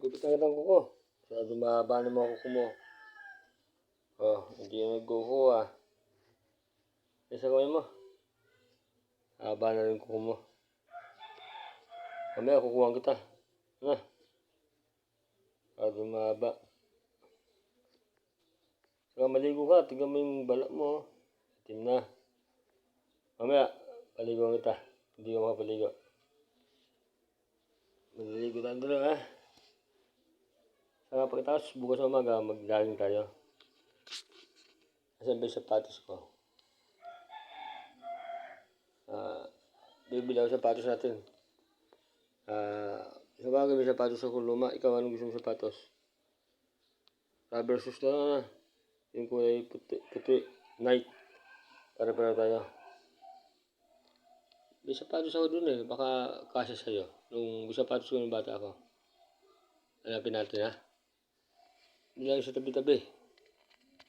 Gupit ang kuko. Masyado mahaba ng mga kuko mo. Oh, hindi na nagkuko ah. Isa kamay mo. Haba na rin kuko mo. Mamaya kukuhaan kita. Na. Masyado mahaba. Saka maligo ka. Tingnan mo yung balak mo. Itim na. Mamaya, paligoan kita. Hindi ka makapaligo. Maliligo tayo doon ha. Saka pagkatapos bukas sa umaga, mag-jogging tayo. Asan ba yung sapatos ko? Bibili ako sapatos natin. Sa bagay may sapatos ako luma. Ikaw anong gusto mong sapatos? Rubber shoes na na. Yung kulay puti. Night. Para tayo. May sapatos ako dun eh. Baka kasya sa'yo. Nung sapatos ko ng bata ako. Hanapin natin ha. Bilangin sa tabi-tabi.